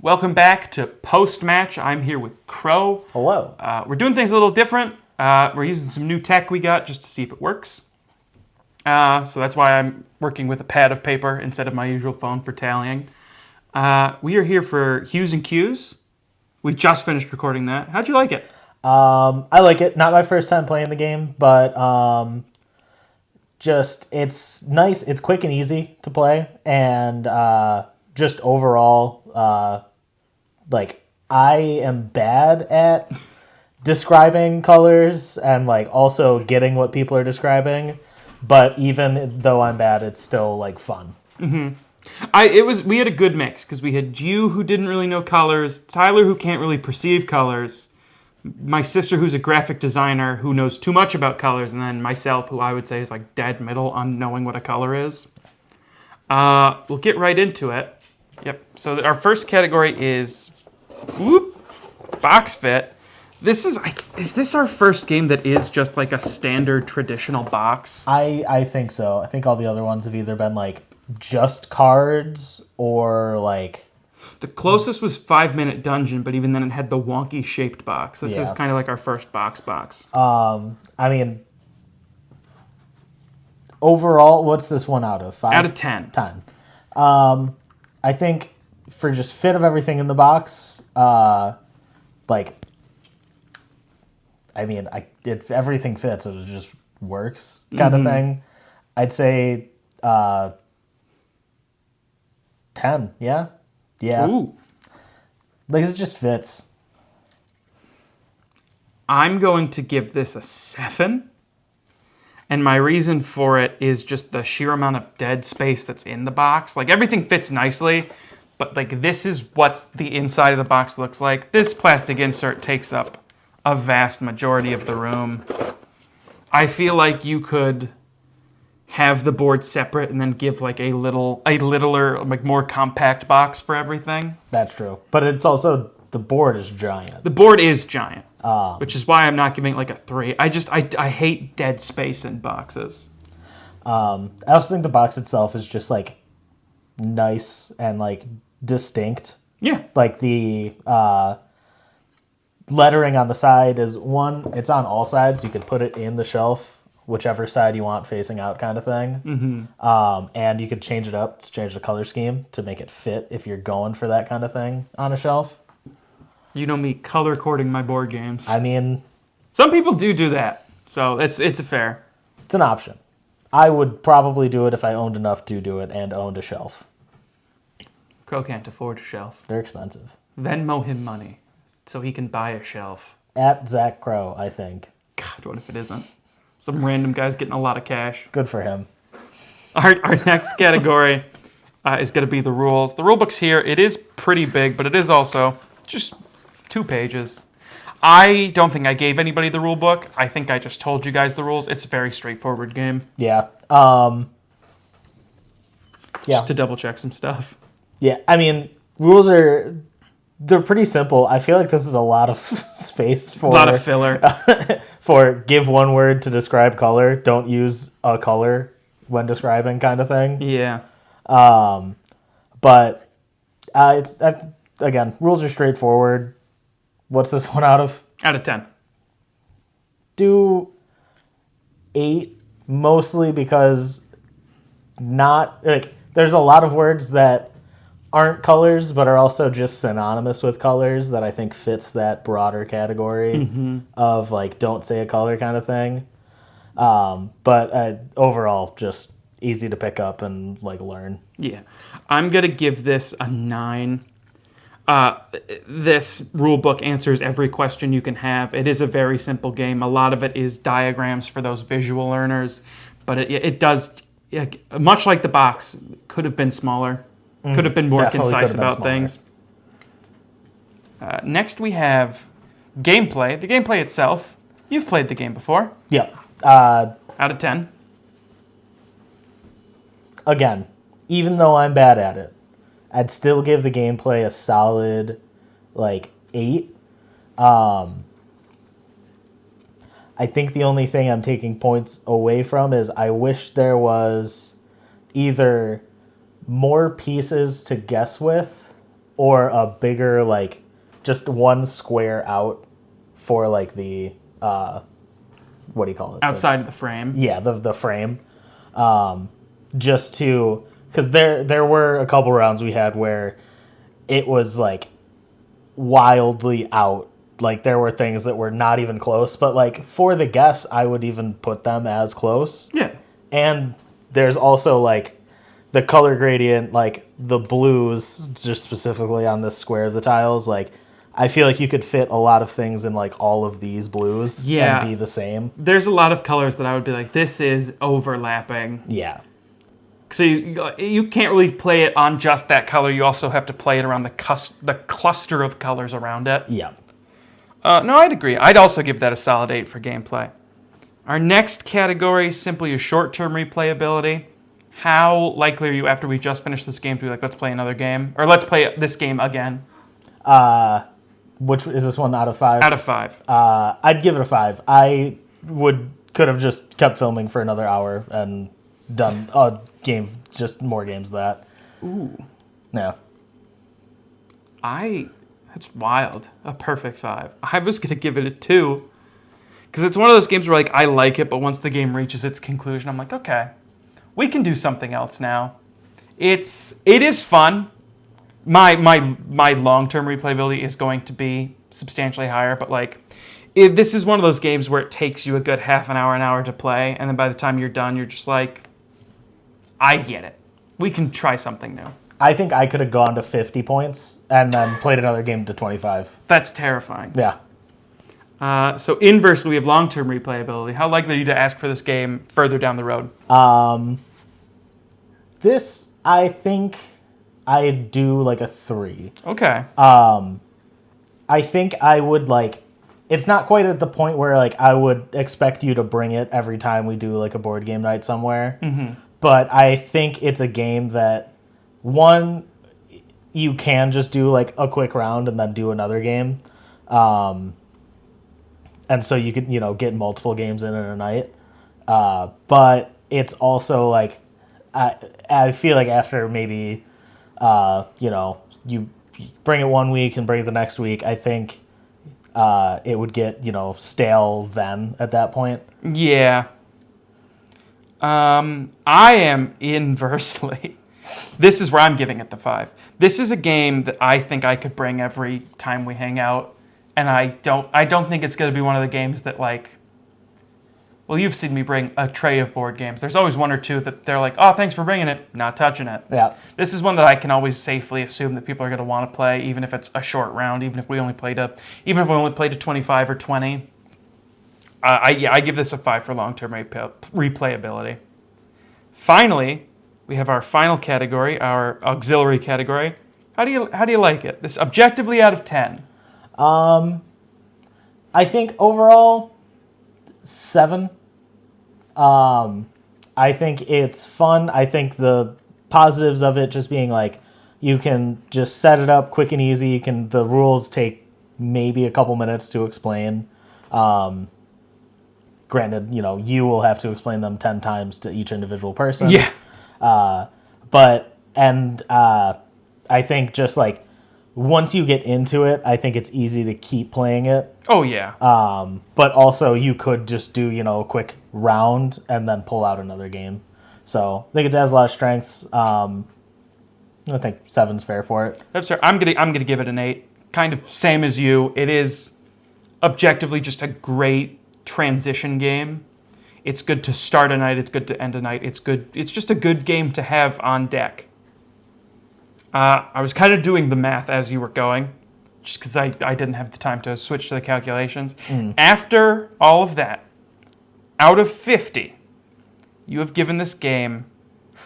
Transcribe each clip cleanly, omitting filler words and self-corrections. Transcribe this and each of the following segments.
Welcome back to Post-Match. I'm here with Kroe. Hello. We're doing things a little different. We're using some new tech we got just to see if it works. So that's why I'm working with a pad of paper instead of my usual phone for tallying. We are here for Hues and Cues. We just finished recording that. How'd you like it? I like it. Not my first time playing the game, but just it's nice. It's quick and easy to play, and just overall, like I am bad at describing colors and like also getting what people are describing. But even though I'm bad, it's still like fun. Mm-hmm. We had a good mix because we had you who didn't really know colors, Tyler who can't really perceive colors, my sister who's a graphic designer who knows too much about colors, and then myself who I would say is like dead middle on knowing what a color is. We'll get right into it. Yep. So our first category is box fit. Is this our first game that is just like a standard traditional box? I think so. I think all the other ones have either been like just cards or like... The closest was 5 Minute Dungeon, but even then it had the wonky shaped box. This is kind of like our first box. I mean, overall, what's this one out of? 5? Out of 10. 10. I think for just fit of everything in the box, if everything fits, it just works kind of thing. I'd say 10, yeah? Yeah. Ooh. Like, it just fits. I'm going to give this a 7. And my reason for it is just the sheer amount of dead space that's in the box. Like, everything fits nicely, but like this is what the inside of the box looks like. This plastic insert takes up a vast majority of the room. I feel like you could have the board separate and then give like a littler, like more compact box for everything. That's true. But it's also, the board is giant. The board is giant, which is why I'm not giving it like a 3. I hate dead space in boxes. I also think the box itself is just like nice and like distinct. Yeah. Like the lettering on the side is it's on all sides. You could put it in the shelf, whichever side you want facing out kind of thing. And you could change it up to change the color scheme to make it fit if you're going for that kind of thing on a shelf. You know me color coding my board games. I mean... Some people do that, so it's a fair. It's an option. I would probably do it if I owned enough to do it and owned a shelf. Kroe can't afford a shelf. They're expensive. Venmo him money so he can buy a shelf. At Zach Kroe, I think. God, what if it isn't? Some random guy's getting a lot of cash. Good for him. Our next category is going to be the rules. The rule book's here. It is pretty big, but it is also just 2 pages. I don't think I gave anybody the rule book. I think I just told you guys the rules. It's a very straightforward game. Yeah. Just to double check some stuff. Yeah, I mean, rules they're pretty simple. I feel like this is a lot of space for... A lot of filler. For give one word to describe color, don't use a color when describing kind of thing. Yeah. But, again, rules are straightforward. What's this one out of? Out of 10. Do 8, mostly because there's a lot of words that aren't colors, but are also just synonymous with colors that I think fits that broader category of like don't say a color kind of thing. But overall, just easy to pick up and like learn. Yeah, I'm gonna give this a 9. This rule book answers every question you can have. It is a very simple game. A lot of it is diagrams for those visual learners, but it does, much like the box, could have been smaller. Could have been more concise about things. Next we have gameplay. The gameplay itself, you've played the game before. Yep. Out of 10. Again, even though I'm bad at it, I'd still give the gameplay a solid, 8. I think the only thing I'm taking points away from is I wish there was either more pieces to guess with or a bigger, like, just one square out for, like, the, what do you call it? Outside of the frame. Yeah, the frame. Just to, because there were a couple rounds we had where it was, like, wildly out. Like, there were things that were not even close, but, like, for the guess, I would even put them as close. Yeah. And there's also, like, the color gradient, like, the blues, just specifically on this square of the tiles, like, I feel like you could fit a lot of things in, like, all of these blues and be the same. There's a lot of colors that I would be like, this is overlapping. Yeah. So you can't really play it on just that color. You also have to play it around the cluster of colors around it. Yeah. No, I'd agree. I'd also give that a solid 8 for gameplay. Our next category is simply a short-term replayability. How likely are you, after we just finished this game, to be like, let's play another game? Or let's play this game again? Which is this one out of 5? Out of 5. I'd give it a 5. I could have just kept filming for another hour and done a game, just more games of that. Ooh. Yeah. That's wild. A perfect 5. I was going to give it a 2. Because it's one of those games where, like, I like it, but once the game reaches its conclusion, I'm like, okay, we can do something else now. It is fun. My long-term replayability is going to be substantially higher, but, like, this is one of those games where it takes you a good half an hour to play, and then by the time you're done, you're just like, I get it. We can try something new. I think I could have gone to 50 points and then played another game to 25. That's terrifying. Yeah. So inversely, we have long-term replayability. How likely are you to ask for this game further down the road? This, I think I'd do like a 3. Okay. I think I would, like, it's not quite at the point where, like, I would expect you to bring it every time we do, like, a board game night somewhere. Mm-hmm. But I think it's a game that, one, you can just do, like, a quick round and then do another game. And so you could, get multiple games in a night. But it's also, like, I feel like after maybe, you bring it one week and bring it the next week, I think it would get, stale then at that point. Yeah. I am inversely. This is where I'm giving it the 5. This is a game that I think I could bring every time we hang out. And I don't think it's going to be one of the games that, like, well, you've seen me bring a tray of board games. There's always one or two that they're like, oh, thanks for bringing it, not touching it. Yeah. This is one that I can always safely assume that people are going to want to play, even if it's a short round, even if we only played a 25 or 20. I give this a 5 for long-term replayability. Finally, we have our final category, our auxiliary category. How do you like it? This objectively out of 10. I think overall 7. I think it's fun. I think the positives of it just being like you can just set it up quick and easy. The rules take maybe a couple minutes to explain. Granted, you will have to explain them 10 times to each individual person. Yeah. I think just like once you get into it, I think it's easy to keep playing it. Oh, yeah. But also you could just do, a quick round and then pull out another game. So I think it has a lot of strengths. I think 7's fair for it. That's fair. I'm gonna give it an 8. Kind of same as you. It is objectively just a great transition game. It's good to start a night. It's good to end a night. It's good. It's just a good game to have on deck. I was kind of doing the math as you were going, just because I didn't have the time to switch to the calculations. After all of that, out of 50, you have given this game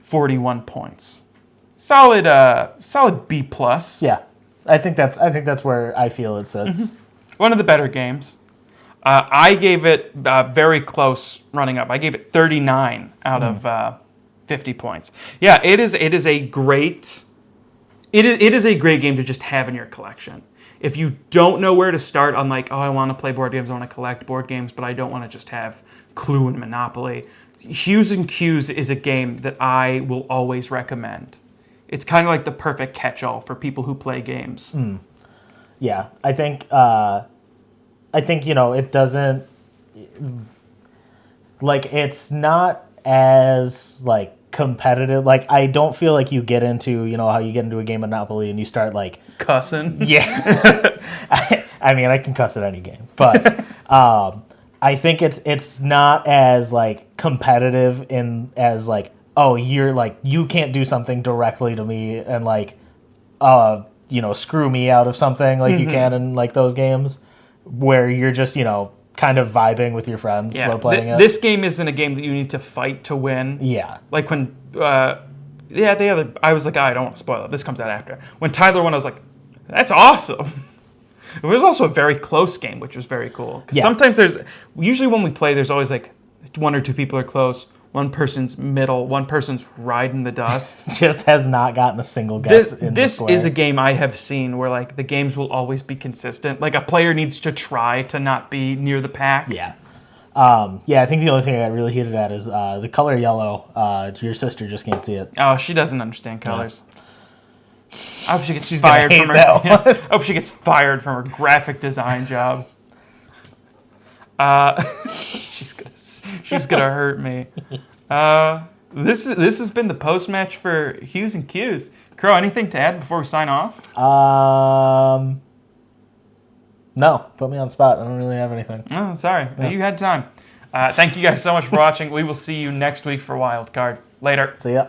41 points. Solid B+. Yeah, I think that's where I feel it sits. Mm-hmm. One of the better games. I gave it very close running up. I gave it 39 out of 50 points. Yeah, it is a great. It is a great game to just have in your collection. If you don't know where to start on, like, oh, I want to play board games, I want to collect board games, but I don't want to just have Clue and Monopoly, Hues and Cues is a game that I will always recommend. it's kind of like the perfect catch-all for people who play games. Yeah, I think it doesn't like it's not as like competitive. Like I don't feel like you get into how you get into a game of Monopoly and you start like Cussing. yeah. I mean I can cuss at any game, but I think it's not as like competitive in as like oh you're like you can't do something directly to me and like screw me out of something like you can in like those games where you're just kind of vibing with your friends while playing it. This game isn't a game that you need to fight to win. Yeah. Like when, I was like, I don't want to spoil it. This comes out after. When Tyler won, I was like, that's awesome. It was also a very close game, which was very cool. Because sometimes usually when we play, there's always like one or two people are close. One person's middle, one person's riding the dust. Just has not gotten a single guess. This is a game I have seen where like the games will always be consistent. Like a player needs to try to not be near the pack. Yeah. I think the only thing I got really heated at is the color yellow. Your sister just can't see it. Oh, she doesn't understand colors. Yeah. I hope she gets She's fired from her. I hope she gets fired from her graphic design job. She's gonna hurt me. This has been the post match for Hues and Cues. Kroe, anything to add before we sign off? No, put me on the spot. I don't really have anything. Oh, sorry, you had time. Thank you guys so much for watching. We will see you next week for Wild Card. Later. See ya.